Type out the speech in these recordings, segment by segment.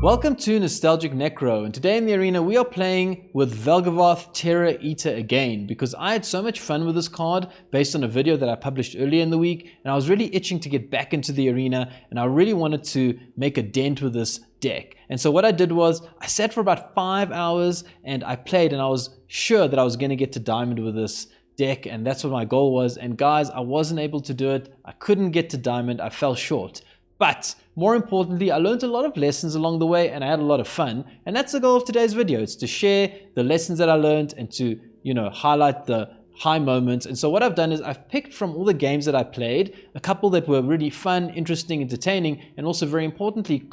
Welcome to Nostalgic Necro, and today in the arena we are playing with Valgavoth Terror Eater again because I had so much fun with this card based on a video that I published earlier in the week, and I was really itching to get back into the arena and I really wanted to make a dent with this deck. And so what I did was I sat for about 5 hours and I played, and I was sure that I was going to get to Diamond with this deck, and that's what my goal was. And guys, I wasn't able to do it. I couldn't get to Diamond. I fell short. But more importantly, I learned a lot of lessons along the way and I had a lot of fun. And that's the goal of today's video. It's to share the lessons that I learned and to, highlight the high moments. And so what I've done is I've picked from all the games that I played, a couple that were really fun, interesting, entertaining, and also very importantly,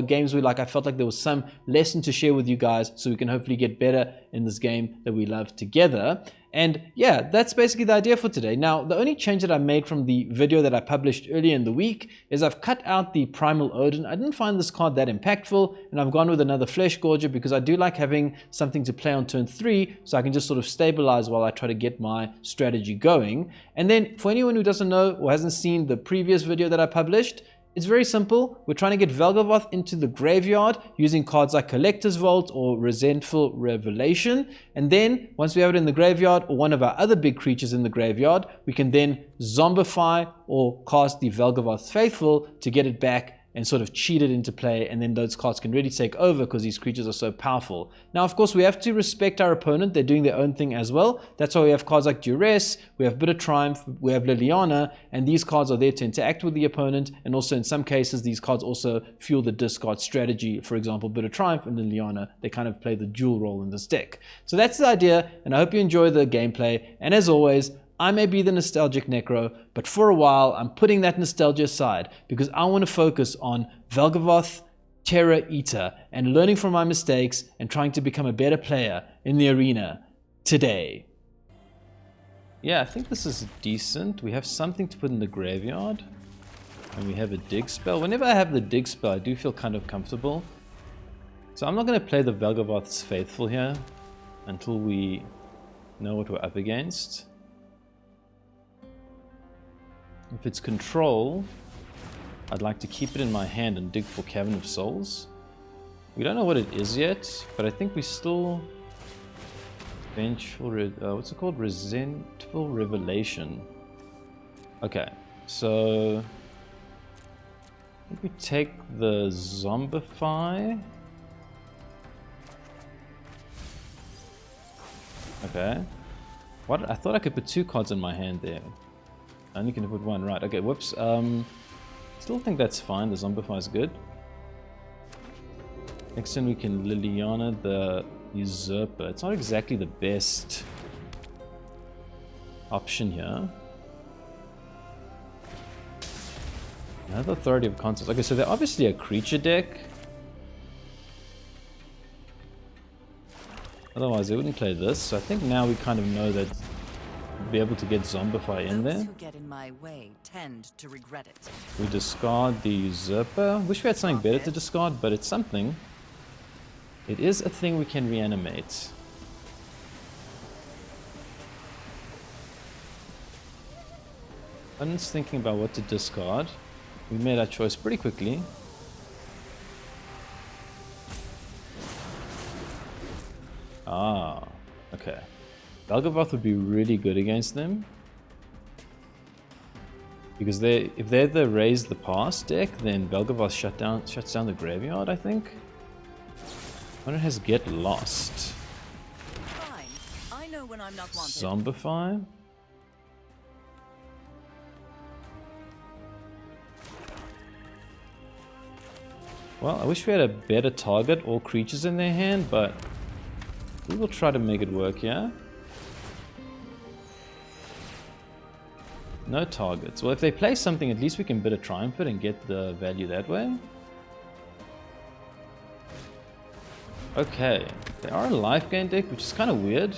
games where I felt like there was some lesson to share with you guys so we can hopefully get better in this game that we love together. And yeah, that's basically the idea for today. Now, the only change that I made from the video that I published earlier in the week is I've cut out the Primal Ardyn. I didn't find this card that impactful, and I've gone with another Fleshgorger because I do like having something to play on turn 3 so I can just sort of stabilize while I try to get my strategy going. And then for anyone who doesn't know or hasn't seen the previous video that I published, it's very simple. We're trying to get Valgavoth into the graveyard using cards like Collector's Vault or Resentful Revelation. And then once we have it in the graveyard or one of our other big creatures in the graveyard, we can then Zombify or cast the Valgavoth Faithful to get it back and sort of cheat it into play, and then those cards can really take over because these creatures are so powerful. Now, of course, we have to respect our opponent. They're doing their own thing as well. That's why we have cards like Duress, we have Bit of Triumph, we have Liliana, and these cards are there to interact with the opponent, and also in some cases, these cards also fuel the discard strategy. For example, Bit of Triumph and Liliana, they kind of play the dual role in this deck. So that's the idea, and I hope you enjoy the gameplay, and as always, I may be the Nostalgic Necro, but for a while, I'm putting that nostalgia aside because I want to focus on Valgavoth Terror Eater and learning from my mistakes and trying to become a better player in the arena today. Yeah, I think this is decent. We have something to put in the graveyard, and we have a dig spell. Whenever I have the dig spell, I do feel kind of comfortable. So I'm not going to play the Valgavoth's Faithful here until we know what we're up against. If it's control, I'd like to keep it in my hand and dig for Cavern of Souls. We don't know what it is yet, but I think we still... what's it called? Resentful Revelation. Okay, so... I think we take the Zombify. Okay. What? I thought I could put 2 cards in my hand there. I only can put 1, right? Okay, whoops. Still think that's fine. The Zombify is good. Next turn we can Liliana the Usurper. It's not exactly the best option here. Another Authority of Concepts. Okay, so they're obviously a creature deck. Otherwise they wouldn't play this. So I think now we kind of know that we'll be able to get Zombify in there. Those who get in my way tend to regret it. We discard the Usurper. Wish we had something better to discard, but it's something. It is a thing we can reanimate. I'm just thinking about what to discard. We made our choice pretty quickly. Ah, okay. Valgavoth would be really good against them. Because if they're the Raise the Pass deck, then Valgavoth shuts down the graveyard, I think. Opponent has Get Lost. Fine. I know when I'm not wanted. Zombify. Well, I wish we had a better target or creatures in their hand, but we will try to make it work, yeah? No targets. Well, if they play something, at least we can Bit of Triumph it and get the value that way. Okay. They are a Lifegain deck, which is kind of weird.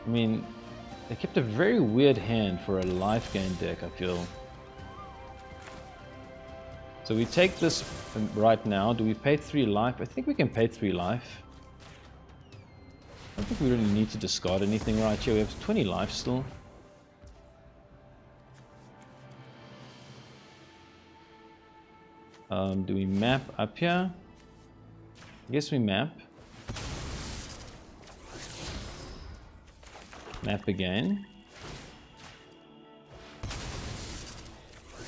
I mean, they kept a very weird hand for a Lifegain deck, I feel. So we take this right now. Do we pay 3 life? I think we can pay 3 life. I don't think we really need to discard anything right here. We have 20 life still. Do we map up here? I guess we map. Map again.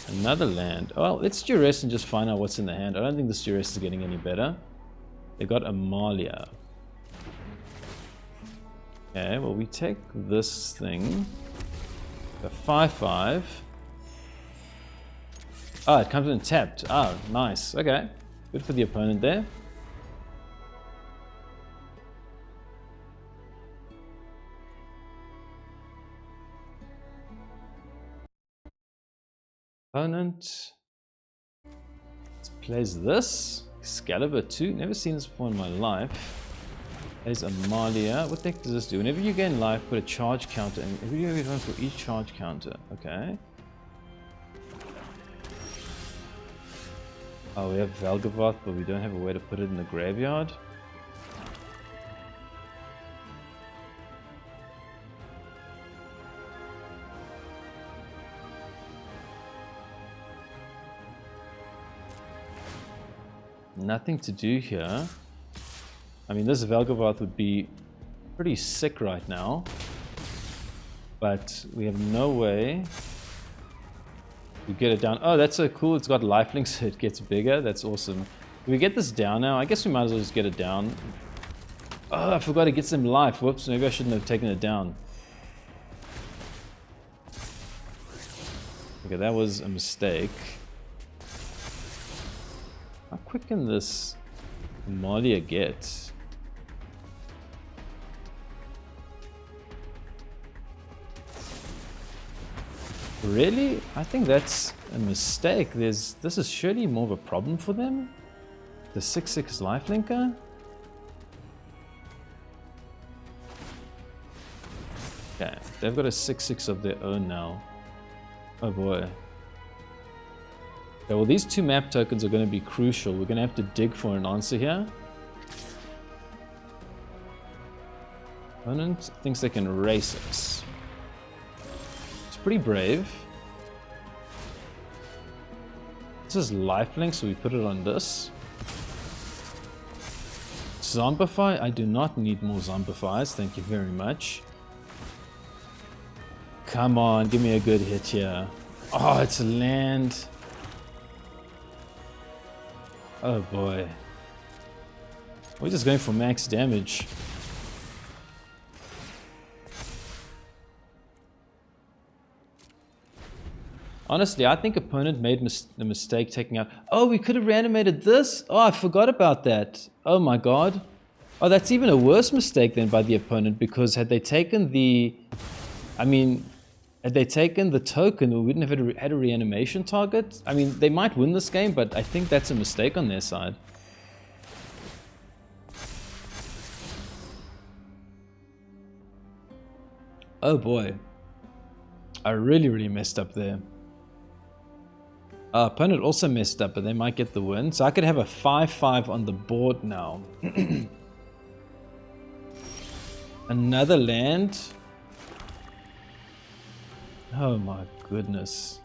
Another land. Oh, well, let's Duress and just find out what's in the hand. I don't think this Duress is getting any better. They got Amalia. Okay, well we take this thing. The 5/5. Ah, it comes in tapped. Ah, nice. Okay. Good for the opponent there. Opponent plays this. Excalibur 2. Never seen this before in my life. Plays Amalia. What the heck does this do? Whenever you gain life, put a charge counter in. Every you get one for each charge counter. Okay. Oh, we have Valgavoth, but we don't have a way to put it in the graveyard. Nothing to do here. I mean, this Valgavoth would be pretty sick right now, but we have no way to get it down. Oh, that's so cool. It's got lifelink, so it gets bigger. That's awesome. Do we get this down now? I guess we might as well just get it down. Oh, I forgot to get some life. Whoops, maybe I shouldn't have taken it down. Okay, that was a mistake. How quick can this Amalia get? Really? I think that's a mistake. This is surely more of a problem for them. The 6/6 lifelinker. Okay, they've got a 6/6 of their own now. Oh boy. Okay, well, these two map tokens are going to be crucial. We're going to have to dig for an answer here. Opponent thinks they can race us. It's pretty brave. This is lifelink, so we put it on this. Zombify. I do not need more Zombifies. Thank you very much. Come on, give me a good hit here. Oh, it's a land. Oh boy. We're just going for max damage. Honestly, I think opponent made the mistake taking out... Oh, we could have reanimated this? Oh, I forgot about that. Oh my god. Oh, that's even a worse mistake than by the opponent, because had they taken the... I mean, had they taken the token, we wouldn't have had a reanimation target. I mean, they might win this game, but I think that's a mistake on their side. Oh boy. I really messed up there. Opponent also messed up, but they might get the win. So I could have a 5/5 on the board now. Another land. Oh my goodness.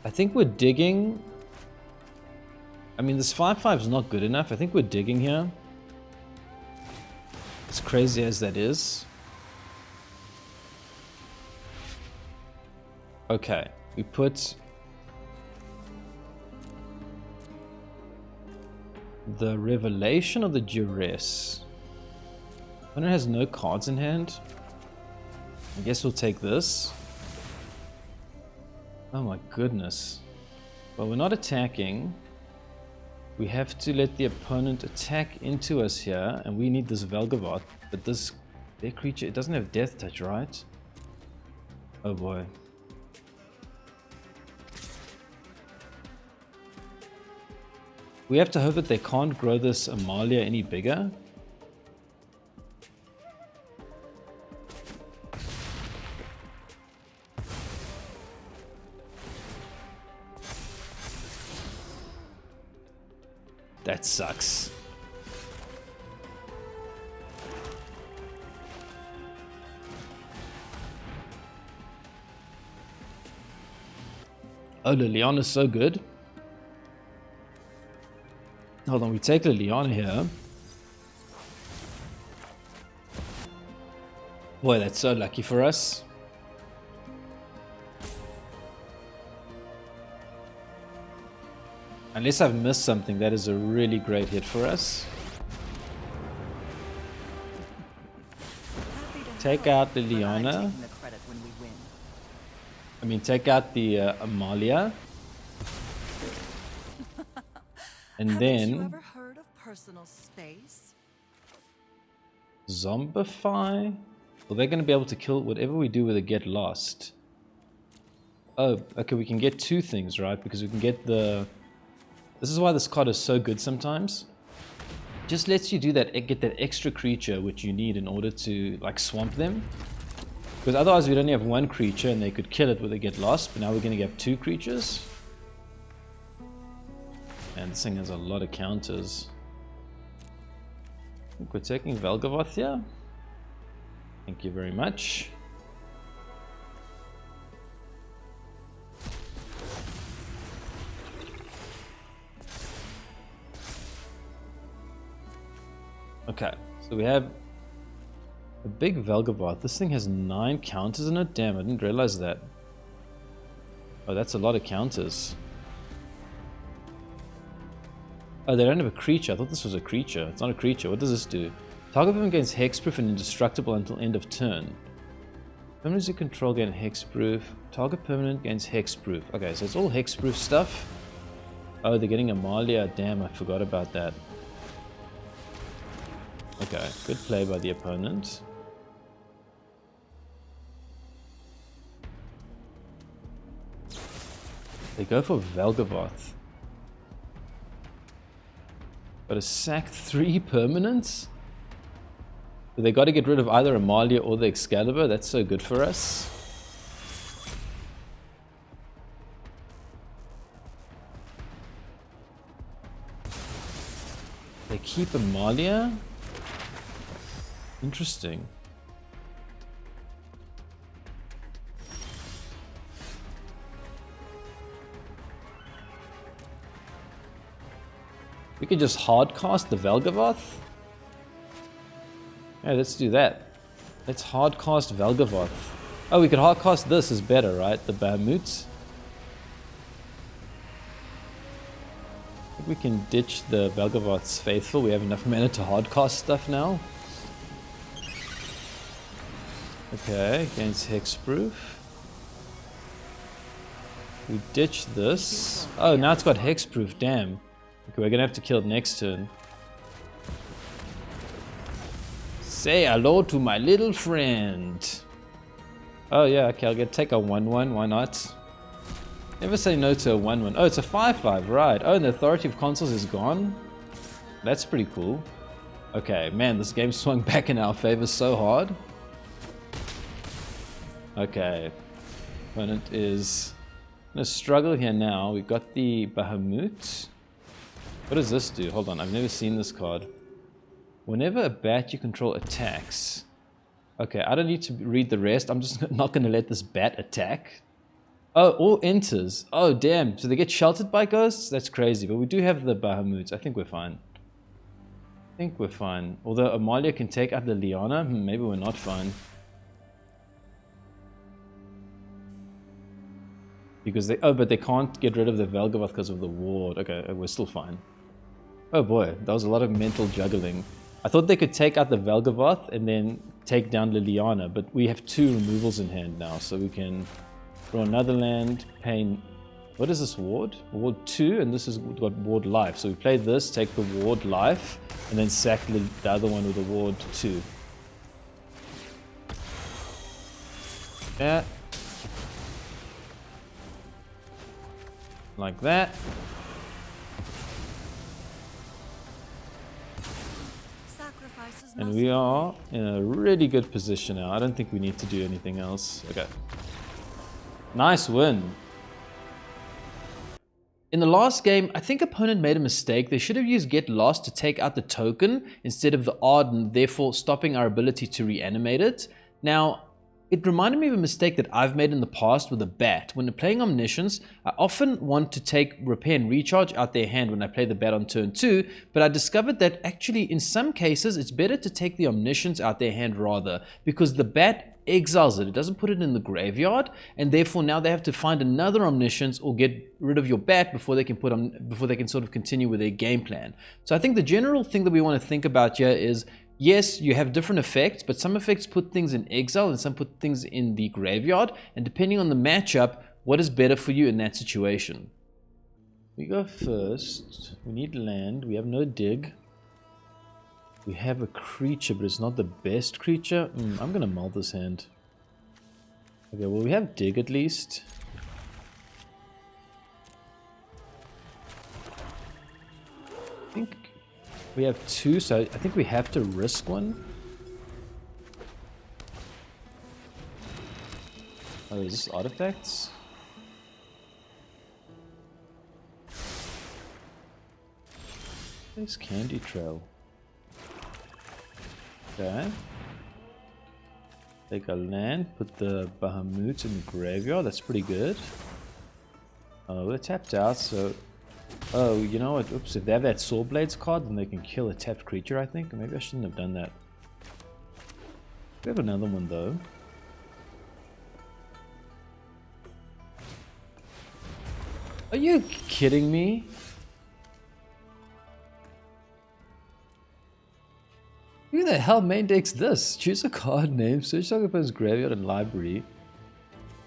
I think we're digging. I mean, this 5/5 is not good enough. I think we're digging here. As crazy as that is. Okay, we put the Revelation or the Duress. Opponent has no cards in hand. I guess we'll take this. Oh my goodness. Well, we're not attacking. We have to let the opponent attack into us here, and we need this Valgavoth. But their creature, it doesn't have death touch, right? Oh boy. We have to hope that they can't grow this Amalia any bigger. That sucks. Oh, Liliana is so good. Hold on, we take Liliana here. Boy, that's so lucky for us. Unless I've missed something, that is a really great hit for us. Take out the Liliana. I mean, take out the Amalia. And then... you ever heard of personal space? Zombify? Well, they're going to be able to kill whatever we do with a Get Lost. Oh, okay, we can get two things, right? Because we can get the... This is why this card is so good sometimes. Just lets you do that, get that extra creature which you need in order to like swamp them. Because otherwise we'd only have one creature and they could kill it with a Get Lost, but now we're going to get two creatures. And this thing has a lot of counters. I think we're taking Valgavoth here. Thank you very much. Okay, so we have a big Valgavoth. This thing has 9 counters in it. Damn, I didn't realize that. Oh, that's a lot of counters. Oh, they don't have a creature. I thought this was a creature. It's not a creature. What does this do? Target permanent gains hexproof and indestructible until end of turn. Permanents you control gain hexproof. Target permanent gains hexproof. Okay, so it's all hexproof stuff. Oh, they're getting Amalia. Damn, I forgot about that. Okay, good play by the opponent. They go for Valgavoth. Got to sack 3 permanents? So they got to get rid of either Amalia or the Excalibur. That's so good for us. They keep Amalia? Interesting. We could just hardcast the Valgavoth. Yeah, let's do that. Let's hardcast Valgavoth. Oh, we could hardcast this is better, right? The Bahamut. I think we can ditch the Valgavoth's Faithful. We have enough mana to hardcast stuff now. Okay, against Hexproof. We ditch this. Oh, now it's got Hexproof, damn. Okay, we're gonna have to kill it next turn. Say hello to my little friend. Oh yeah, okay, I'll take a 1/1, why not? Never say no to a 1/1. Oh, it's a 5/5, right. Oh, and the Authority of Consuls is gone? That's pretty cool. Okay, man, this game swung back in our favor so hard. Okay, opponent is gonna struggle here now. We've got the Bahamut. What does this do? Hold on, I've never seen this card. Whenever a bat you control attacks. Okay, I don't need to read the rest. I'm just not going to let this bat attack. Oh, or enters. Oh, damn. So they get sheltered by ghosts? That's crazy. But we do have the Bahamut. I think we're fine. I think we're fine. Although Amalia can take out the Liliana, maybe we're not fine. Because they... Oh, but they can't get rid of the Valgavoth because of the ward. Okay, we're still fine. Oh boy, that was a lot of mental juggling. I thought they could take out the Valgavoth and then take down Liliana, but we have 2 removals in hand now, so we can draw another land, pain... What is this ward? Ward 2, and this has got ward life. So we play this, take the ward life, and then sack the other one with a ward 2. Yeah. Like that. And we are in a really good position now. I don't think we need to do anything else. Okay. Nice win. In the last game, I think opponent made a mistake. They should have used Get Lost to take out the token instead of the Ardyn, therefore stopping our ability to reanimate it. Now, It reminded me of a mistake that I've made in the past with a bat. When playing Omniscience, I often want to take Repair and Recharge out their hand when I play the bat on turn 2, but I discovered that actually in some cases it's better to take the Omniscience out their hand rather, because the bat exiles it. It doesn't put it in the graveyard, and therefore now they have to find another Omniscience or get rid of your bat before they can sort of continue with their game plan. So I think the general thing that we want to think about here is, yes, you have different effects, but some effects put things in exile and some put things in the graveyard. And depending on the matchup, what is better for you in that situation? We go first. We need land. We have no dig. We have a creature, but it's not the best creature. I'm going to mull this hand. Okay, well, we have dig at least. I think we have 2, so I think we have to risk one. Oh, is this artifacts? There's Candy Trail. Okay. Take a land, put the Bahamut in the graveyard. That's pretty good. Oh, we're tapped out, so... Oh, you know what? Oops, if they have that Saw Blades card, then they can kill a tapped creature, I think. Maybe I shouldn't have done that. We have another one, though. Are you kidding me? Who the hell main decks this? Choose a card name, search target opponent's graveyard and library.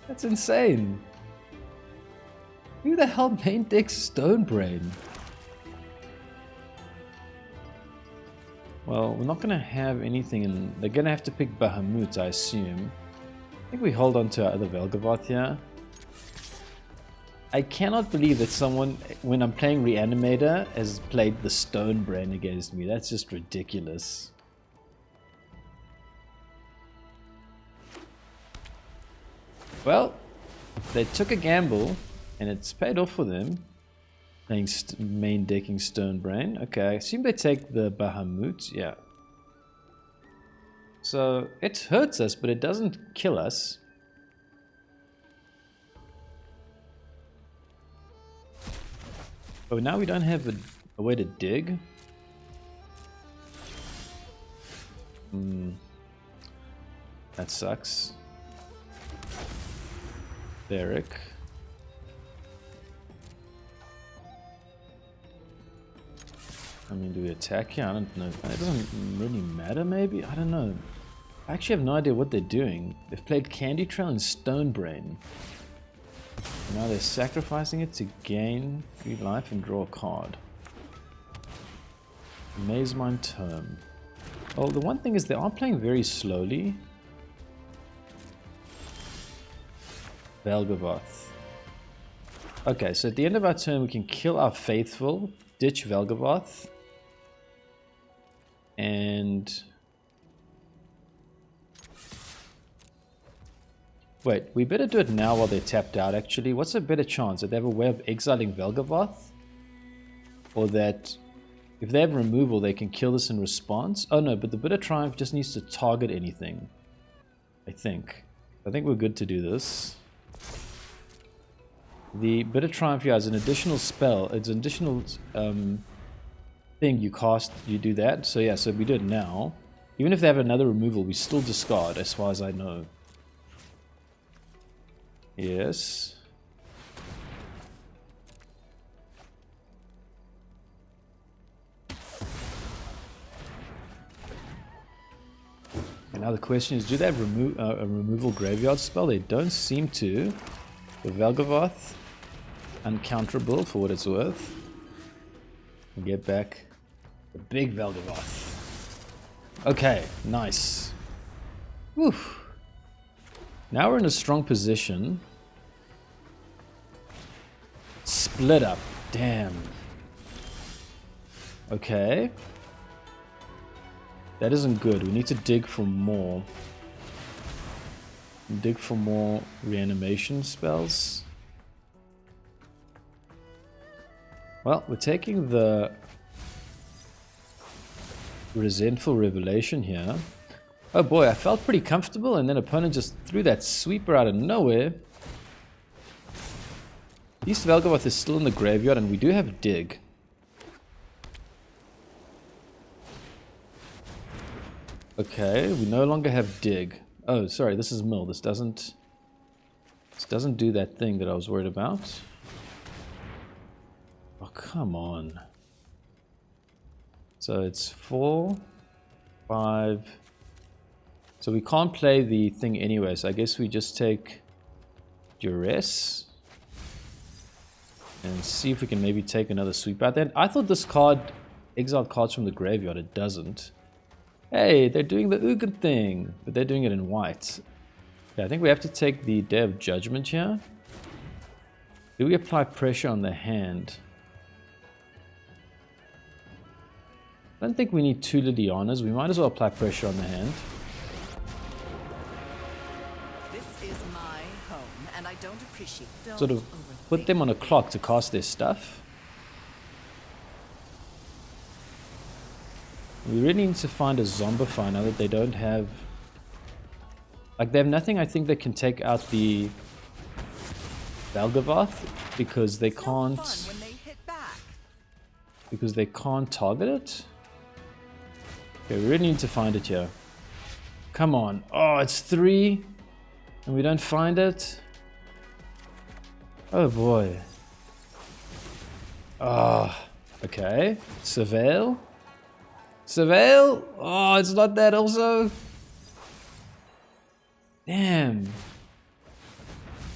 That's insane. Who the hell main decks Stonebrain? Well, we're not going to have anything in... They're going to have to pick Bahamut, I assume. I think we hold on to our other Valgavoth here. I cannot believe that someone, when I'm playing Reanimator, has played the Stonebrain against me. That's just ridiculous. Well, they took a gamble, and it's paid off for them. Playing main decking Stonebrain. Okay, I assume they take the Bahamut. Yeah. So, it hurts us, but it doesn't kill us. Oh, now we don't have a way to dig. That sucks. Derek. I mean, do we attack here? I don't know. It doesn't really matter, maybe? I don't know. I actually have no idea what they're doing. They've played Candy Trail and Stonebrain. Now they're sacrificing it to gain 3 life and draw a card. Maze Mine Tome. Well, the one thing is they are playing very slowly. Valgavoth. Okay, so at the end of our turn we can kill our Faithful, ditch Valgavoth, and... Wait, we better do it now while they're tapped out actually. What's a better chance? That they have a way of exiling Valgavoth? Or that if they have removal they can kill this in response? Oh no, but the Bitter Triumph just needs to target anything. I think we're good to do this. The Bitter Triumph here is an additional spell. It's an additional thing you cast, you do that. So yeah, so we do it now. Even if they have another removal, we still discard as far as I know. Yes. And now the question is, do they have a removal graveyard spell? They don't seem to. The Valgavoth, uncounterable for what it's worth. We'll get back the big Valgavoth. Okay, nice. Whew. Now we're in a strong position. Split up. Damn. Okay. That isn't good. We need to dig for more. Dig for more reanimation spells. Well, we're taking the Resentful Revelation here. Oh boy, I felt pretty comfortable, and then opponent just threw that sweeper out of nowhere. East Valgavoth is still in the graveyard, and we do have dig. Okay, we no longer have dig. Oh, sorry, this is mill. This doesn't do that thing that I was worried about. Oh, come on. So it's 4, 5. So we can't play the thing anyway, so I guess we just take Duress and see if we can maybe take another sweep out there. I thought this card exiled cards from the graveyard. It doesn't. Hey, they're doing the Ugin thing, but they're doing it in white. Okay, I think we have to take the Day of Judgment here. Do we apply pressure on the hand? I don't think we need 2 Lilianas. We might as well apply pressure on the hand. I don't appreciate. Sort of put them on a clock to cast their stuff. We really need to find a Zombify now that they don't have... Like, they have nothing, I think, that can take out the Valgavoth because they can't... Because they can't target it. Okay, we really need to find it here. Come on. Oh, it's 3 and we don't find it. Oh boy. Ah, okay. Surveil. Surveil? Oh, it's not that also. Damn.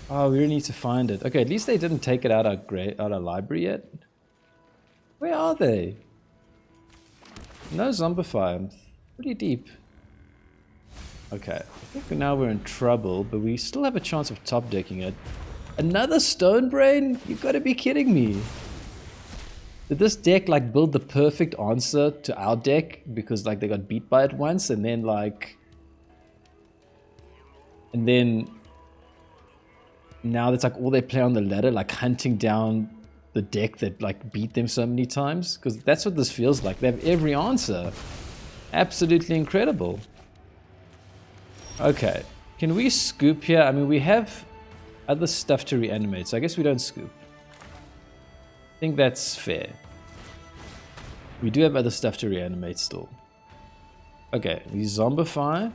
Oh, we really need to find it. Okay, at least they didn't take it out our library yet. Where are they? No Zombify. I'm pretty deep. Okay, I think now we're in trouble, but we still have a chance of top decking it. Another Stone Brain? You gotta be kidding me. Did this deck like build the perfect answer to our deck because like they got beat by it once and then like... And then... Now that's like all they play on the ladder, like hunting down the deck that like beat them so many times? Because that's what this feels like. They have every answer. Absolutely incredible. Okay. Can we scoop here? I mean, we have other stuff to reanimate, so I guess we don't scoop. I think that's fair. We do have other stuff to reanimate still. Okay, we Zombify.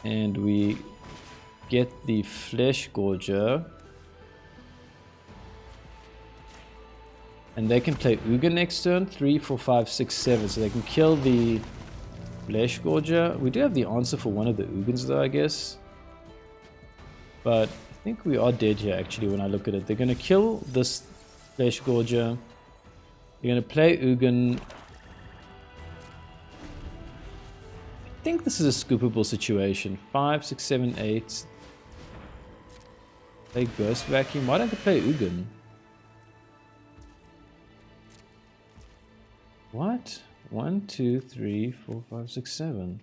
And we get the Fleshgorger. And they can play Ugin next turn. 3, 4, 5, 6, 7. So they can kill the Fleshgorger. We do have the answer for one of the Ugins though, I guess. But I think we are dead here actually when I look at it. They're going to kill this Fleshgorger. They're going to play Ugin. I think this is a scoopable situation. 5, 6, 7, 8. Play Ghost Vacuum. Why don't they play Ugin? What? 1, 2, 3, 4, 5, 6, 7.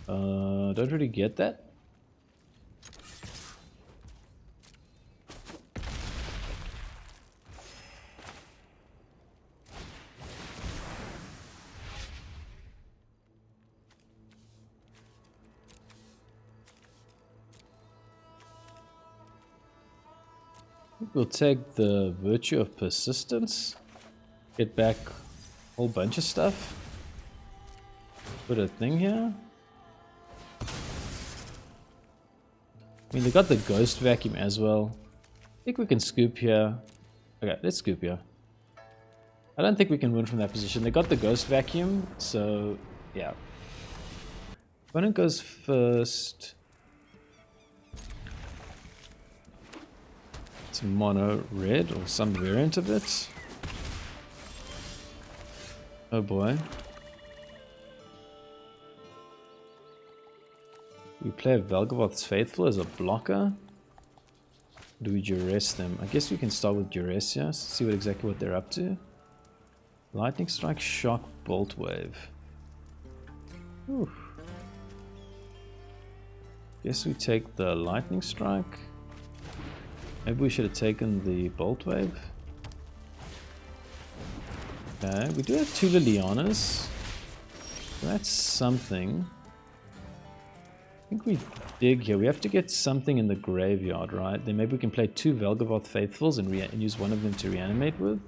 Don't really get that. We'll take the Virtue of Persistence. Get back a whole bunch of stuff. Put a thing here. I mean, they got the Ghost Vacuum as well. I think we can scoop here. Okay, let's scoop here. I don't think we can win from that position. They got the Ghost Vacuum, so yeah. Opponent goes first. It's mono red or some variant of it. Oh boy. We play Valgavoth's Faithful as a blocker. Do we duress them? I guess we can start with duress here, see exactly what they're up to. Lightning Strike, Shock, Bolt Wave. Whew. Guess we take the Lightning Strike. Maybe we should have taken the Bolt Wave. Okay, we do have 2 Lilianas. So that's something. I think we dig here. We have to get something in the graveyard, right? Then maybe we can play 2 Valgavoth Faithfuls and use one of them to reanimate with.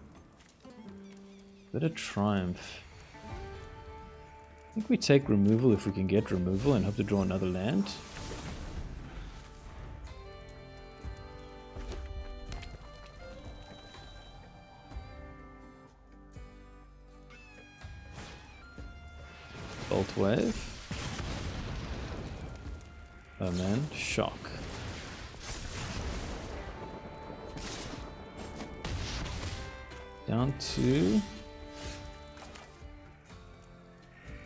Bit of Triumph. I think we take removal if we can get removal and hope to draw another land. Bolt Wave. Oh man, shock. Down to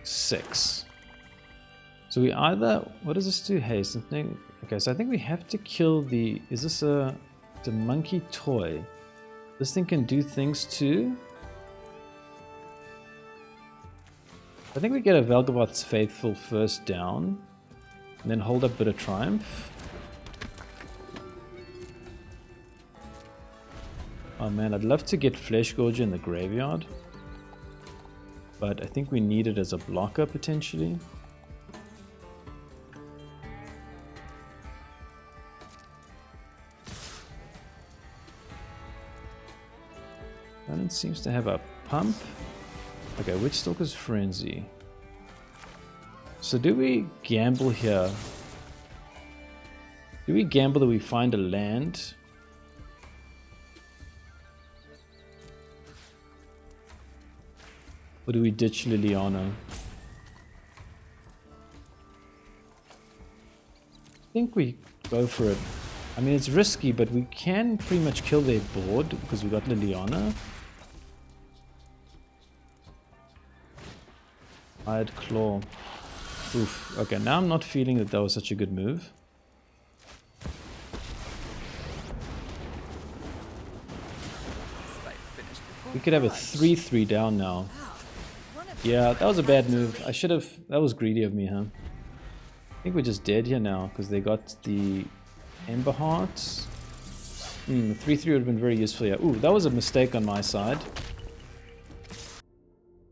6. So we either, what does this do? Haste, something. Okay, so I think we have to kill the, is this it's a monkey toy. This thing can do things too. I think we get a Valgavoth's Faithful first down, and then hold up Bit of Triumph. Oh man, I'd love to get Fleshgorger in the graveyard, but I think we need it as a blocker potentially. Opponent seems to have a pump. Okay, Witchstalker's Frenzy. So do we gamble here? Do we gamble that we find a land? Or do we ditch Liliana? I think we go for it. I mean, it's risky, but we can pretty much kill their board because we got Liliana. Hired Claw. Oof. Okay, now I'm not feeling that was such a good move. We could have a 3-3 down now. Yeah, that was a bad move. I should have... That was greedy of me, huh? I think we're just dead here now because they got the Ember Hearts. 3-3 would have been very useful here. Ooh, that was a mistake on my side.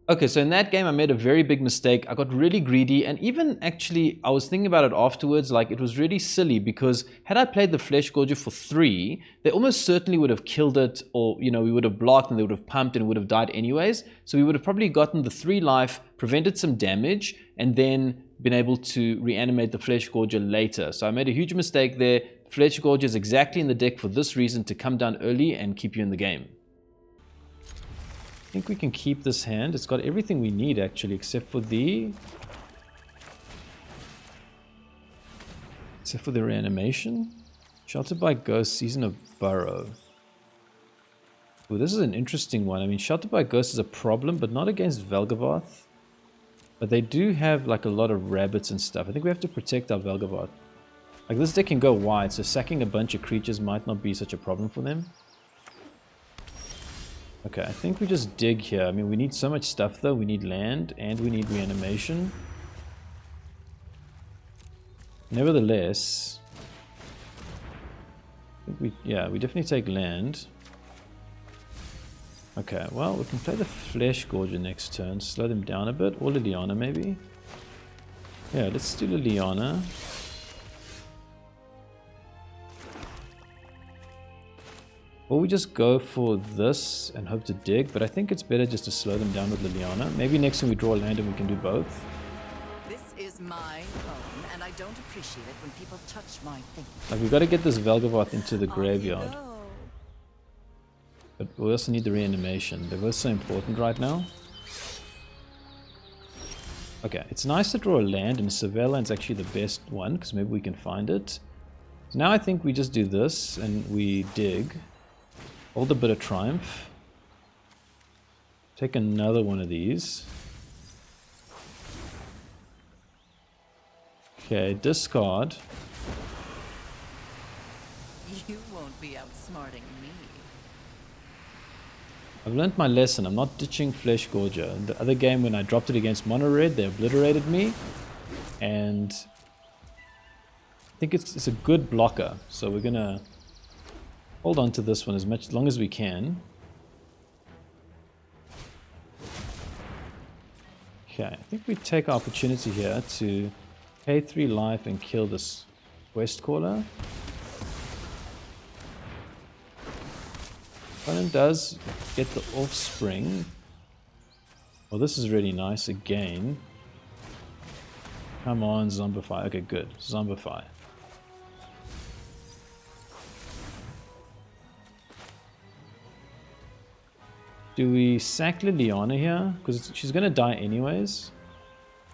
Okay, so in that game I made a very big mistake. I got really greedy, and even actually I was thinking about it afterwards, like it was really silly because had I played the Fleshgorger for 3, they almost certainly would have killed it, or you know, we would have blocked and they would have pumped and it would have died anyways. So we would have probably gotten the 3 life, prevented some damage, and then been able to reanimate the Fleshgorger later. So I made a huge mistake there. Fleshgorger is exactly in the deck for this reason, to come down early and keep you in the game. I think we can keep this hand. It's got everything we need actually, except for the reanimation. Sheltered by Ghost, Season of Burrow. Ooh, this is an interesting one. I mean, Sheltered by Ghost is a problem, but not against Valgavoth. But they do have like a lot of rabbits and stuff. I think we have to protect our Valgavoth. Like this deck can go wide, so sacking a bunch of creatures might not be such a problem for them. Okay, I think we just dig here. I mean, we need so much stuff though. We need land and we need reanimation. Nevertheless, I think we definitely take land. Okay, well, we can play the Fleshgorger next turn, slow them down a bit, or Liliana maybe. Yeah, let's do Liliana. Or we just go for this and hope to dig, but I think it's better just to slow them down with Liliana. Maybe next time we draw a land and we can do both. This is my home, and I don't appreciate it when people touch my things. Like, we've got to get this Valgavoth into the graveyard. But we also need the reanimation. They're both so important right now. Okay, it's nice to draw a land, and Surveilland's actually the best one, because maybe we can find it. So now I think we just do this, and we dig. Hold a Bit of Triumph. Take another one of these. Okay, discard. You won't be outsmarting me. I've learned my lesson. I'm not ditching Fleshgorger. In the other game, when I dropped it against Mono Red, they obliterated me. And I think it's a good blocker. So we're going to hold on to this one as long as we can. Okay, I think we take our opportunity here to pay 3 life and kill this quest caller. Opponent does get the offspring. Well, this is really nice again. Come on, Zombify. Okay, good. Zombify. Do we sack Liliana here? Because she's going to die anyways.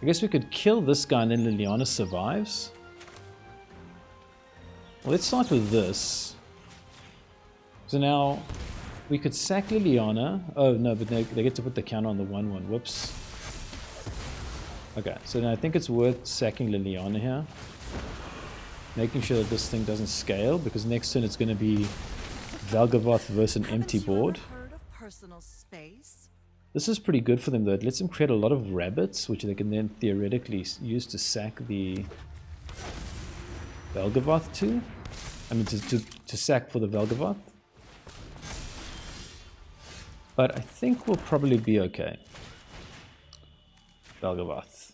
I guess we could kill this guy and then Liliana survives. Well, let's start with this. So now we could sack Liliana. Oh no, but they get to put the counter on the 1/1. Whoops. Okay, so now I think it's worth sacking Liliana here. Making sure that this thing doesn't scale, because next turn it's going to be Valgavoth versus an empty board. Space. This is pretty good for them though. It lets them create a lot of rabbits, which they can then theoretically use to sack the Valgavoth to. I mean to sack for the Valgavoth. But I think we'll probably be okay. Valgavoth.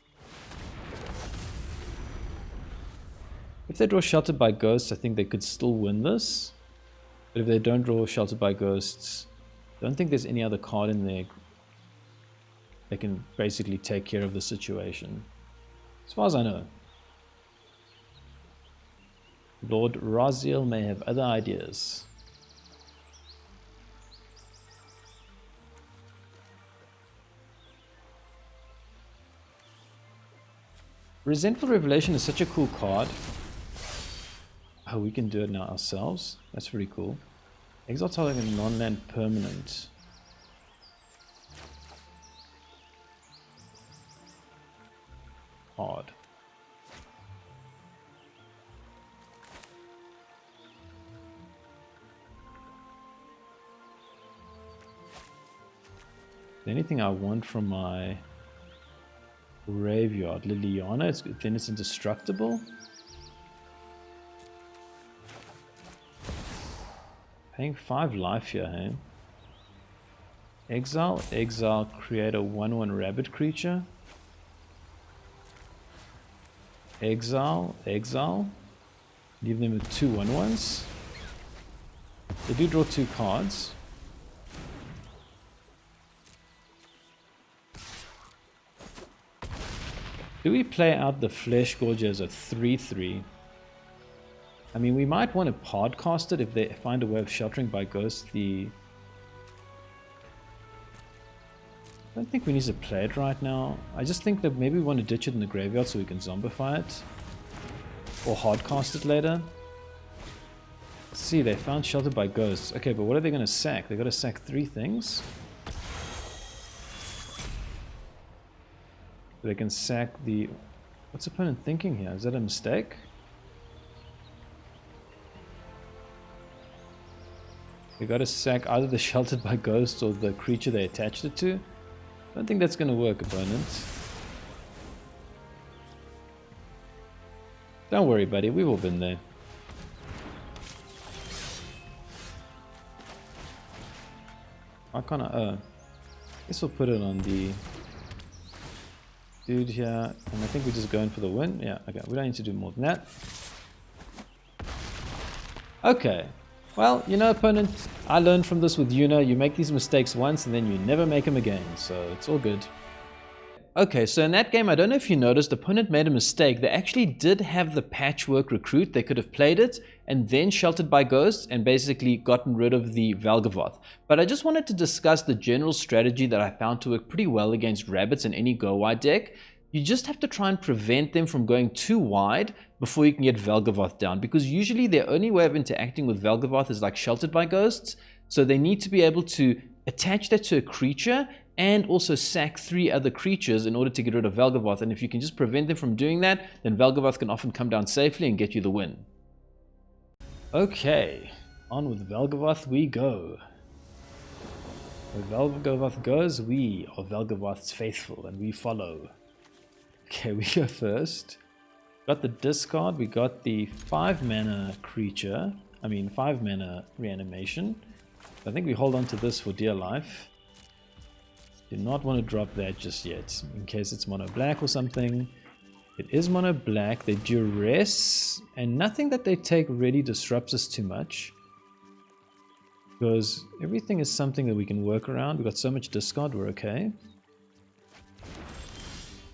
If they draw Sheltered by Ghosts, I think they could still win this. But if they don't draw Sheltered by Ghosts, I don't think there's any other card in there that can basically take care of the situation. As far as I know. Lord Raziel may have other ideas. Resentful Revelation is such a cool card. Oh, we can do it now ourselves. That's pretty cool. Exile targeting a non-land permanent. Hard. Anything I want from my graveyard? Liliana, then it's indestructible. Paying 5 life here, hey? Exile, create a 1/1 rabbit creature. Exile, leave them with 2 1/1s. They do draw 2 cards. Do we play out the Fleshgorger as a 3/3? I mean, we might want to podcast it if they find a way of sheltering by ghosts the... I don't think we need to play it right now. I just think that maybe we want to ditch it in the graveyard so we can zombify it. Or hardcast it later. Let's see, they found Sheltered by Ghosts. Okay, but what are they going to sack? They got to sack 3 things. They can sack the... What's opponent thinking here? Is that a mistake? They got to sack either the Sheltered by Ghosts or the creature they attached it to. I don't think that's going to work, opponent. Don't worry, buddy. We've all been there. I kind of... guess we'll put it on the... dude here, and I think we're just going for the win. Yeah, okay, we don't need to do more than that. Okay, well, you know, opponent, I learned from this with Yuna. You make these mistakes once and then you never make them again, so it's all good. Okay, so in that game, I don't know if you noticed, opponent made a mistake. They actually did have the Patchwork Recruit. They could have played it and then Sheltered by Ghosts and basically gotten rid of the Valgavoth. But I just wanted to discuss the general strategy that I found to work pretty well against rabbits in any go wide deck. You just have to try and prevent them from going too wide before you can get Valgavoth down, because usually their only way of interacting with Valgavoth is like Sheltered by Ghosts. So they need to be able to attach that to a creature and also sack 3 other creatures in order to get rid of Valgavoth. And if you can just prevent them from doing that, then Valgavoth can often come down safely and get you the win. Okay, on with Valgavoth we go. Where Valgavoth goes, we are Valgavoth's faithful and we follow. Okay, we go first. Got the discard, we got the 5 mana creature, 5 mana reanimation. I think we hold on to this for dear life. Do not want to drop that just yet, in case it's mono black or something. It is mono black. They Duress, and nothing that they take really disrupts us too much. Because everything is something that we can work around. We've got so much discard, we're okay.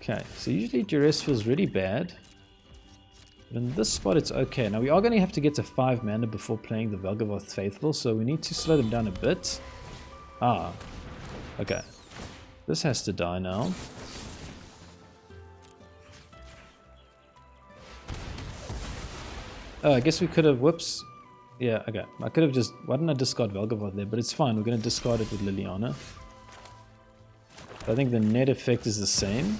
Okay, so usually Duress feels really bad. But in this spot it's okay. Now we are going to have to get to 5 mana before playing the Valgavoth Faithful, so we need to slow them down a bit. Ah, okay. This has to die now. Oh, I guess we could have, whoops. Yeah, okay. I could have just, why didn't I discard Valgavoth there? But it's fine, we're going to discard it with Liliana. I think the net effect is the same.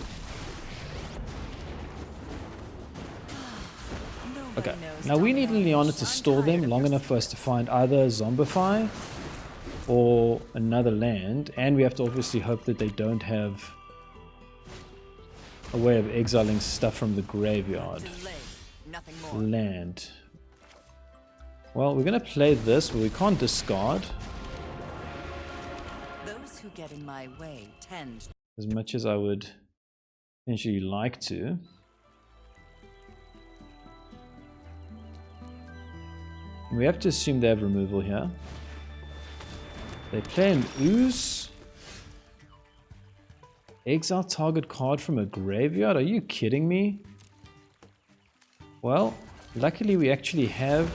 Okay, now we need Liliana to store them long enough for us to find either Zombify or another land, and we have to obviously hope that they don't have a way of exiling stuff from the graveyard. Land. Well, we're going to play this, but we can't discard. Those who get in my way tend, as much as I would potentially like to. We have to assume they have removal here. They play an Ooze. Exile target card from a graveyard? Are you kidding me? Well, luckily we actually have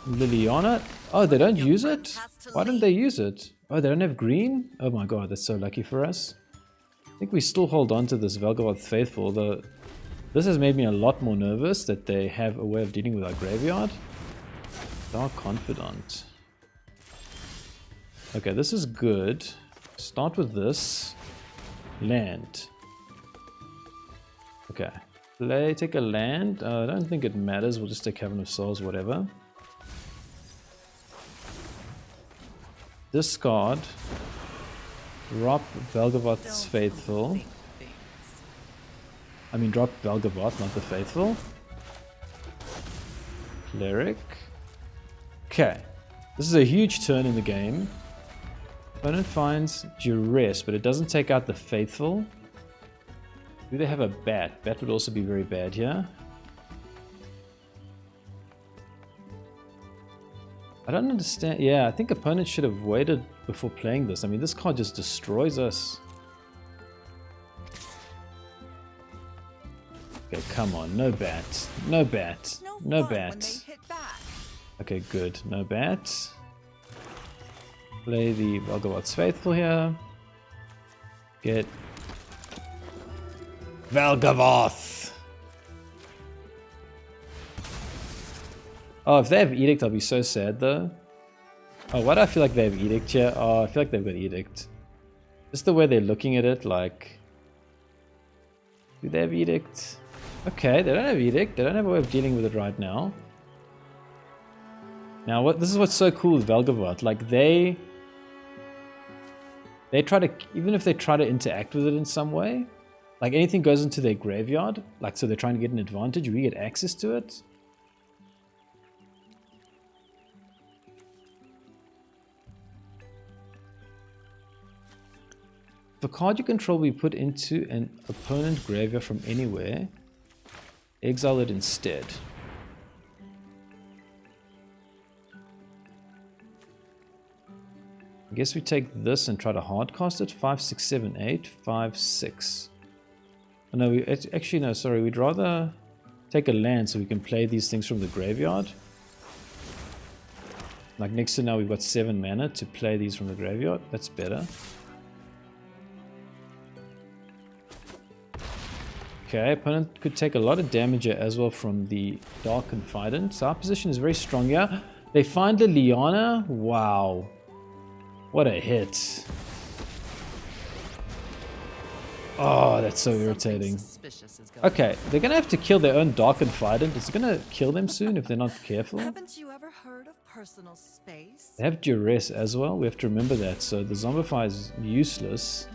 Liliana. Oh, they don't use it? Why don't they use it? Oh, they don't have green? Oh my god, that's so lucky for us. I think we still hold on to this Valgavoth Faithful, although this has made me a lot more nervous that they have a way of dealing with our graveyard. Dark Confidant. Okay, this is good. Start with this. Land. Okay. Take a land. I don't think it matters. We'll just take Cavern of Souls, whatever. Discard. Drop Valgavoth's Faithful. I mean, drop Valgavoth, not the Faithful. Cleric. Okay. This is a huge turn in the game. Opponent finds Duress, but it doesn't take out the Faithful. Do they have a Bat? Bat would also be very bad here. I don't understand. Yeah, I think opponents should have waited before playing this. I mean, this card just destroys us. Okay, come on. No bat. No bat. No bat. Okay, good. No bat. Play the Valgavoth's Faithful here. Get Valgavoth! Oh, if they have Edict, I'll be so sad though. Oh, why do I feel like they have Edict here? Oh, I feel like they've got Edict. Just the way they're looking at it, like... Do they have Edict? Okay, they don't have Edict. They don't have a way of dealing with it right now. Now, this is what's so cool with Valgavoth. Like, they try to... Even if they try to interact with it in some way, like anything goes into their graveyard, like so they're trying to get an advantage, we get access to it. If a card you control will be put into an opponent graveyard from anywhere, exile it instead. I guess we take this and try to hardcast it. 5, 6, 7, 8, 5, 6. Oh, no, actually no, sorry, we'd rather take a land so we can play these things from the graveyard. Like next to now we've got 7 mana to play these from the graveyard. That's better. Okay, opponent could take a lot of damage here as well from the Dark Confidant. So our position is very strong here. They find Liliana. Wow. What a hit. Oh, that's so irritating. Okay, they're gonna have to kill their own Dark Confidant. It's gonna kill them soon if they're not careful. Haven't you ever heard of personal space? They have Duress as well. We have to remember that. So the Zombify is useless.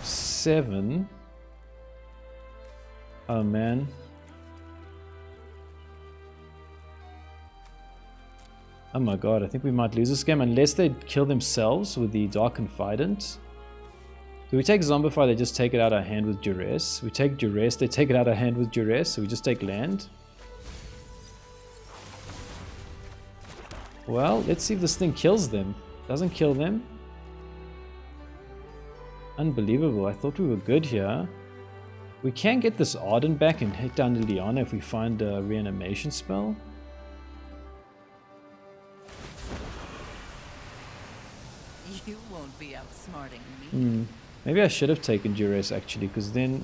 7. Oh man. Oh my god, I think we might lose this game unless they kill themselves with the Dark Confidant. So we take Zombify, they just take it out of our hand with Duress. We take Duress, they take it out of our hand with Duress, so we just take land. Well, let's see if this thing kills them. Doesn't kill them. Unbelievable, I thought we were good here. We can get this Ardyn back and hit down Liliana if we find a reanimation spell. You won't be outsmarting me. Maybe I should have taken Duress actually, because then...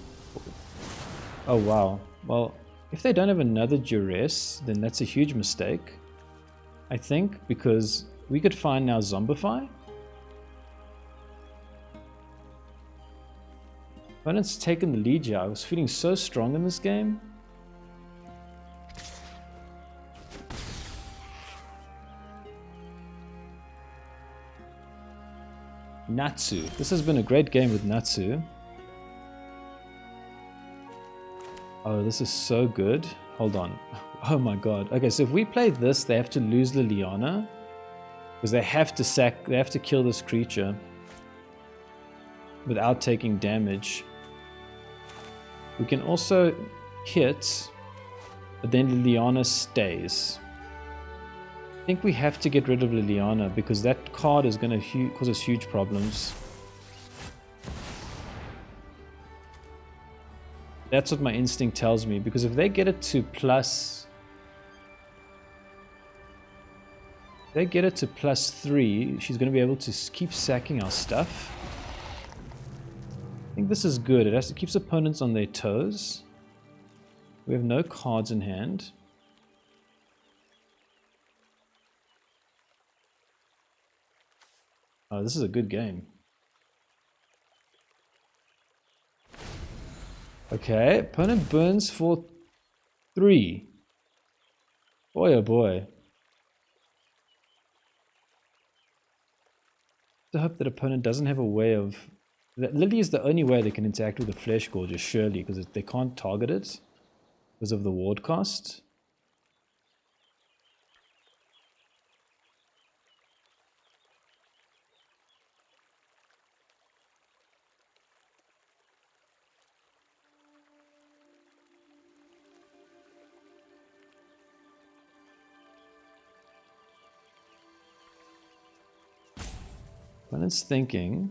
Oh wow. Well, if they don't have another Duress, then that's a huge mistake. I think, because we could find now Zombify. Opponent's taken the lead here. I was feeling so strong in this game. Natsu. This has been a great game with Natsu. Oh, this is so good. Hold on. Oh my god. Okay, so if we play this, they have to lose Liliana. Because they have to kill this creature without taking damage. We can also hit, but then Liliana stays. I think we have to get rid of Liliana because that card is going to cause us huge problems. That's what my instinct tells me, because if they get it to plus... If they get it to +3, she's going to be able to keep sacking our stuff. I think this is good. It keeps opponents on their toes. We have no cards in hand. Oh, this is a good game. Okay, opponent burns for 3. Boy oh boy. I hope that opponent doesn't have a way of... Lily is the only way they can interact with the Fleshgorger, surely, because they can't target it because of the ward cost. Opponent's thinking...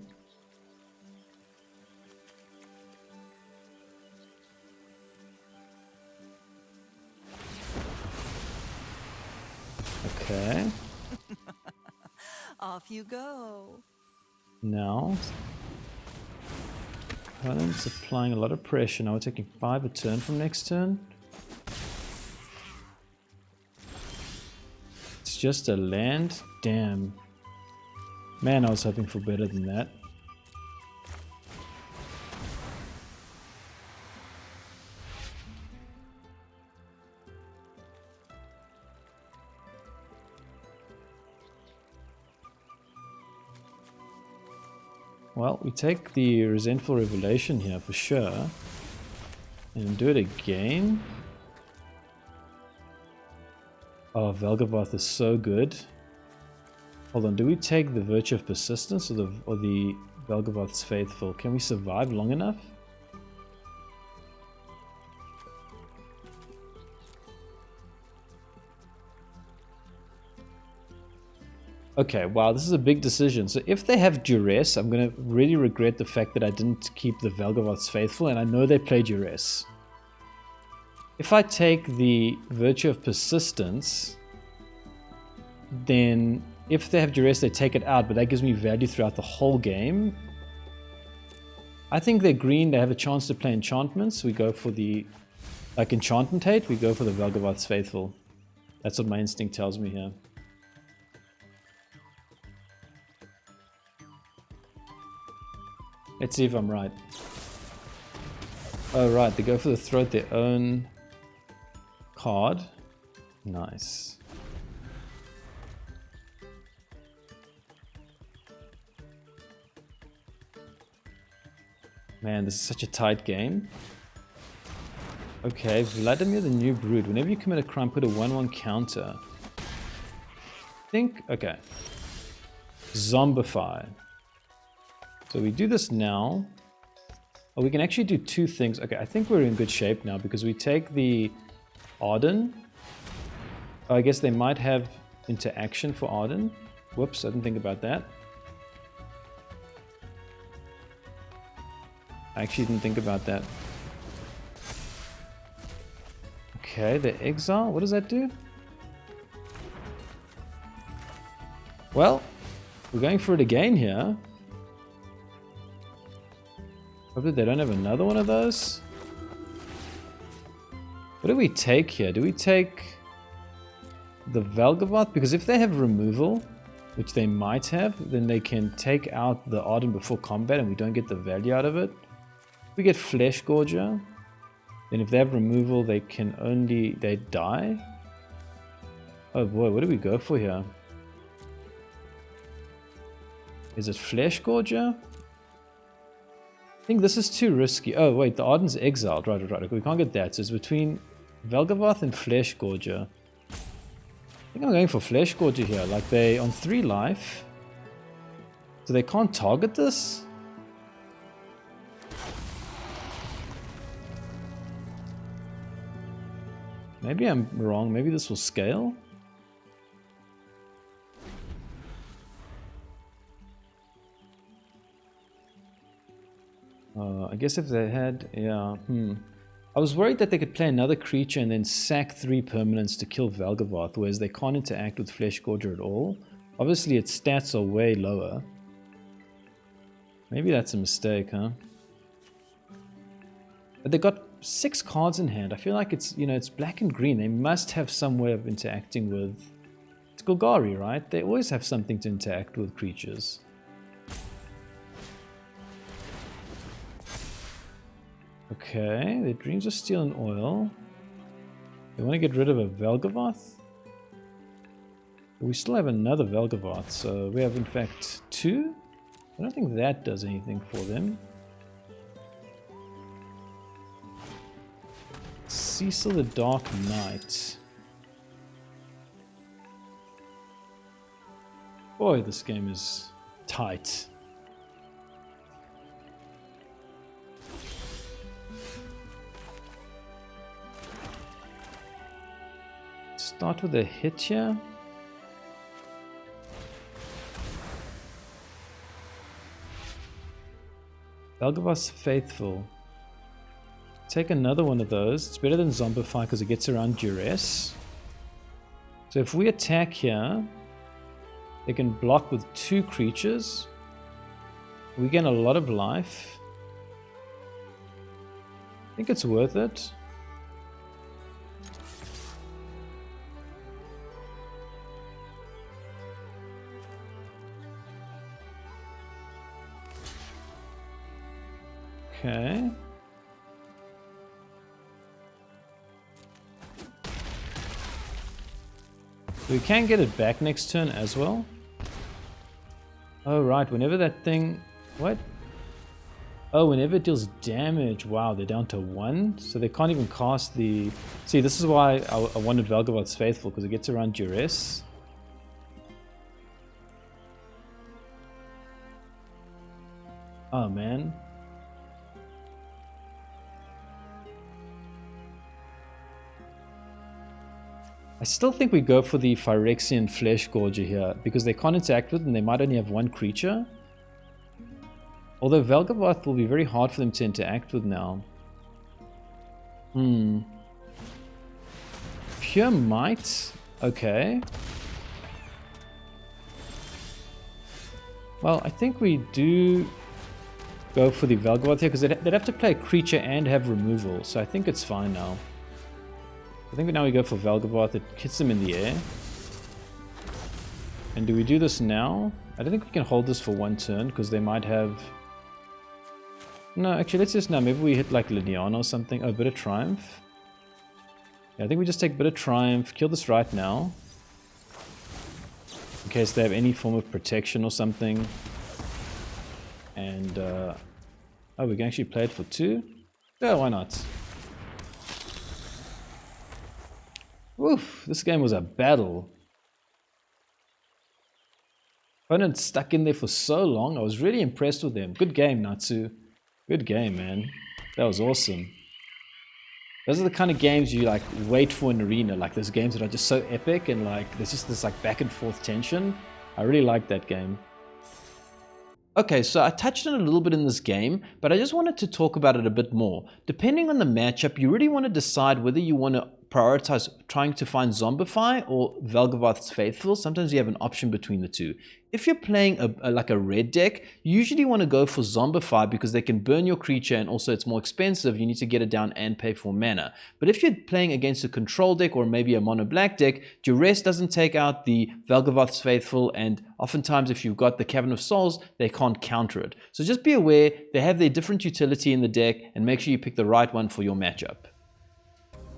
Okay. Off you go. Now, opponent's applying a lot of pressure. Now we're taking 5 a turn from next turn. It's just a land. Damn. Man, I was hoping for better than that. Well, we take the Resentful Revelation here for sure. And do it again. Oh, Valgavoth is so good. Hold on, do we take the Virtue of Persistence or the Valgavoth's Faithful? Can we survive long enough? Okay, wow, this is a big decision. So if they have Duress, I'm going to really regret the fact that I didn't keep the Valgavoth's Faithful, and I know they play Duress. If I take the Virtue of Persistence, then if they have Duress, they take it out, but that gives me value throughout the whole game. I think they're green, they have a chance to play enchantments. We go for the, like Enchantate, we go for the Valgavoth's Faithful. That's what my instinct tells me here. Let's see if I'm right. Oh right, they go for the throat their own card. Nice. Man, this is such a tight game. Okay, Vladimir the New Brood. Whenever you commit a crime, put a 1/1 counter. think, okay. Zombify. So we do this now. Oh, we can actually do two things. Okay, I think we're in good shape now because we take the Ardyn. Oh, I guess they might have interaction for Ardyn. Whoops, I didn't think about that. I actually didn't think about that. Okay, the exile, what does that do? Well, we're going for it again here. Hopefully they don't have another one of those. What do we take here? Do we take the Valgavoth? Because if they have removal, which they might have, then they can take out the Ardyn before combat and we don't get the value out of it. If we get Fleshgorger, then if they have removal, they can only... they die? Oh boy, what do we go for here? Is it Fleshgorger? I think this is too risky. Oh wait, the Ardyn's exiled. Right. Okay, we can't get that. So it's between Valgavoth and Fleshgorger. I think I'm going for Fleshgorger here. Like they on 3 life. So they can't target this? Maybe I'm wrong. Maybe this will scale. I guess if they had, yeah, I was worried that they could play another creature and then sack 3 permanents to kill Valgavoth, whereas they can't interact with Fleshgorger at all. Obviously its stats are way lower. Maybe that's a mistake, huh? But they got 6 cards in hand. I feel like it's, you know, it's black and green. They must have some way of interacting with... It's Golgari, right? They always have something to interact with creatures. Okay, their Dreams of Steel and Oil. They want to get rid of a Valgavoth. We still have another Valgavoth, so we have in fact 2. I don't think that does anything for them. Cecil the Dark Knight. Boy, this game is tight. Start with a hit here. Valgavoth's Faithful. Take another one of those. It's better than Zombify because it gets around Duress. So if we attack here, they can block with 2 creatures. We gain a lot of life. I think it's worth it. Okay. We can get it back next turn as well. Oh right, whenever that thing... What? Oh, whenever it deals damage. Wow, they're down to 1. So they can't even cast the... See, this is why I wanted Valgavoth's Faithful, because it gets around Duress. Oh man. I still think we go for the Phyrexian Fleshgorger here, because they can't interact with and they might only have 1 creature. Although Valgavoth will be very hard for them to interact with now. Pure Might? Okay. Well, I think we do go for the Valgavoth here, because they'd have to play a creature and have removal, so I think it's fine now. I think now we go for Valgavoth. It hits them in the air. And do we do this now? I don't think we can hold this for 1 turn because they might have... No, actually, let's just now. Maybe we hit like Liliana or something. Oh, Bitter Triumph. Yeah, I think we just take Bitter Triumph, kill this right now. In case they have any form of protection or something. And, oh, we can actually play it for 2? Yeah, why not? Oof, this game was a battle. Opponent stuck in there for so long. I was really impressed with them. Good game, Natsu. Good game, man. That was awesome. Those are the kind of games you like wait for in Arena. Like those games that are just so epic and like there's just this like back and forth tension. I really like that game. Okay, so I touched on it a little bit in this game, but I just wanted to talk about it a bit more. Depending on the matchup, you really want to decide whether you want to prioritize trying to find Zombify or Valgavoth's Faithful. Sometimes you have an option between the two. If you're playing like a red deck, you usually want to go for Zombify because they can burn your creature and also it's more expensive. You need to get it down and pay for mana. But if you're playing against a control deck or maybe a mono black deck, Duress doesn't take out the Valgavoth's Faithful, and oftentimes if you've got the Cavern of Souls, they can't counter it. So just be aware, they have their different utility in the deck and make sure you pick the right one for your matchup.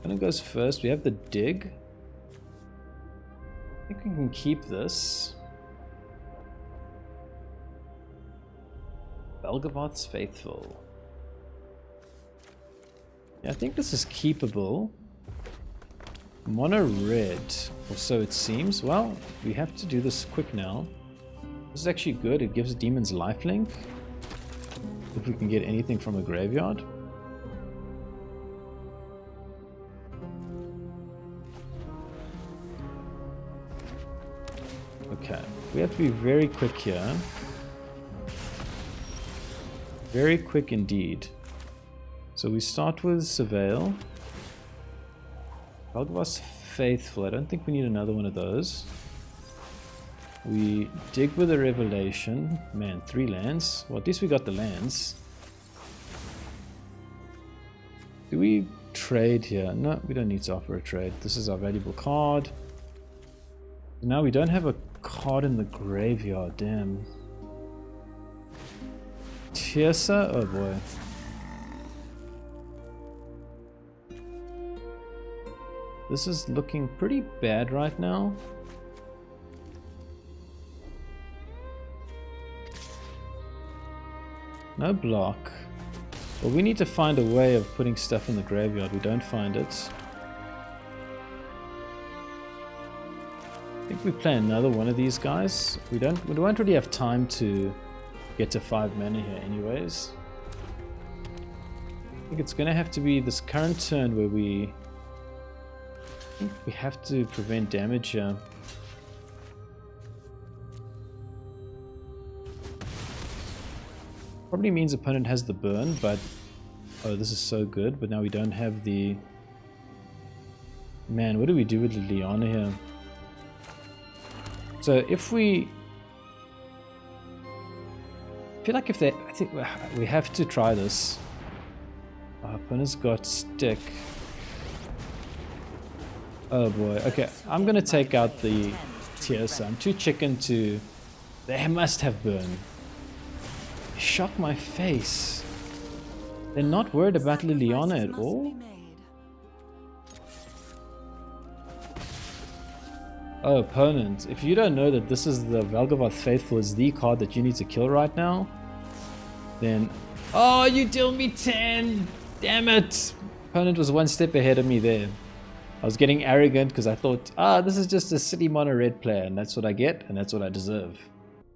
When it goes first, we have the dig. I think we can keep this. Valgavoth's Faithful. Yeah, I think this is keepable. Mono red, or so it seems. Well, we have to do this quick now. This is actually good. It gives demons lifelink. If we can get anything from a graveyard. Okay, we have to be very quick here. Very quick indeed. So we start with Surveil. Valgavoth's Faithful. I don't think we need another one of those. We dig with a Revelation. Man, 3 lands. Well, at least we got the lands. Do we trade here? No, we don't need to offer a trade. This is our valuable card. Now we don't have a card in the graveyard, damn. Tiersa? Oh boy. This is looking pretty bad right now. No block. Well, we need to find a way of putting stuff in the graveyard. We don't find it. I think we play another one of these guys. We won't really have time to get to 5 mana here anyways. I think it's gonna have to be this current turn where we have to prevent damage here. Probably means opponent has the burn, but oh, this is so good, but now we don't have the... Man, what do we do with Liliana here? So if we... I feel like if they... I think we have to try this. Our opponent's got stick. Oh boy. Okay, I'm gonna take out the Tiersa. I'm too chicken to... They must have burn. Shock my face. They're not worried about Liliana at all? Oh, opponent, if you don't know that this is the Valgavoth Faithful is the card that you need to kill right now, then... Oh, you deal me 10! Damn it! Opponent was one step ahead of me there. I was getting arrogant because I thought, this is just a city mono red player, and that's what I get, and that's what I deserve.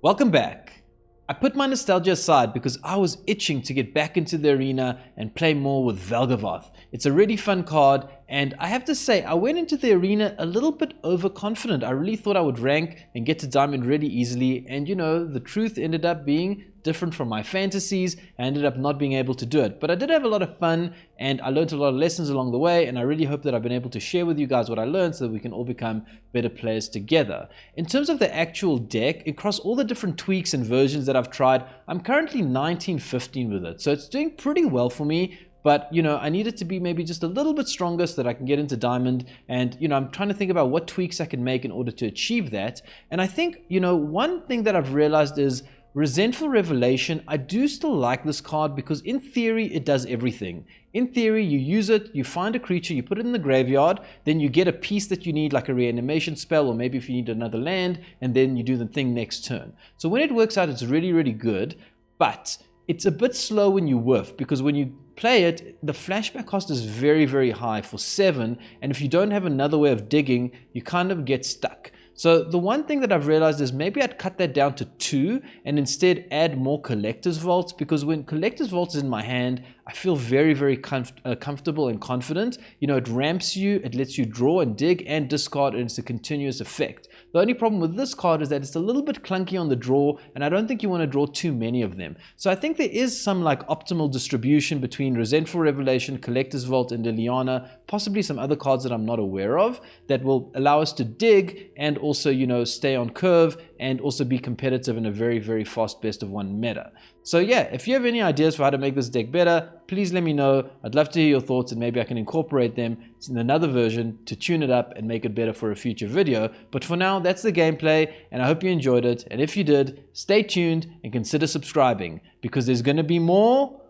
Welcome back. I put my nostalgia aside because I was itching to get back into the arena and play more with Valgavoth. It's a really fun card, and I have to say, I went into the arena a little bit overconfident. I really thought I would rank and get to Diamond really easily, and you know, the truth ended up being different from my fantasies. I ended up not being able to do it, but I did have a lot of fun, and I learned a lot of lessons along the way, and I really hope that I've been able to share with you guys what I learned so that we can all become better players together. In terms of the actual deck, across all the different tweaks and versions that I've tried, I'm currently 19-15 with it, so it's doing pretty well for me. But, you know, I need it to be maybe just a little bit stronger so that I can get into Diamond. And, you know, I'm trying to think about what tweaks I can make in order to achieve that. And I think, you know, one thing that I've realized is Resentful Revelation. I do still like this card because in theory, it does everything. In theory, you use it, you find a creature, you put it in the graveyard, then you get a piece that you need, like a reanimation spell, or maybe if you need another land, and then you do the thing next turn. So when it works out, it's really, really good. But it's a bit slow when you whiff, because when you play it, the flashback cost is very, very high for 7, and if you don't have another way of digging, you kind of get stuck. So the one thing that I've realized is maybe I'd cut that down to 2 and instead add more Collector's Vaults, because when Collector's Vault is in my hand, I feel very comfortable and confident. You know, it ramps you, it lets you draw and dig and discard, and it's a continuous effect. The only problem with this card is that it's a little bit clunky on the draw, and I don't think you want to draw too many of them. So I think there is some like optimal distribution between Resentful Revelation, Collector's Vault, and Liliana, possibly some other cards that I'm not aware of, that will allow us to dig and also, you know, stay on curve and also be competitive in a very fast best of 1 meta. So yeah, if you have any ideas for how to make this deck better, please let me know. I'd love to hear your thoughts, and maybe I can incorporate them in another version to tune it up and make it better for a future video. But for now, that's the gameplay, and I hope you enjoyed it. And if you did, stay tuned and consider subscribing, because there's going to be more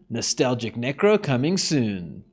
nostalgic Necro coming soon.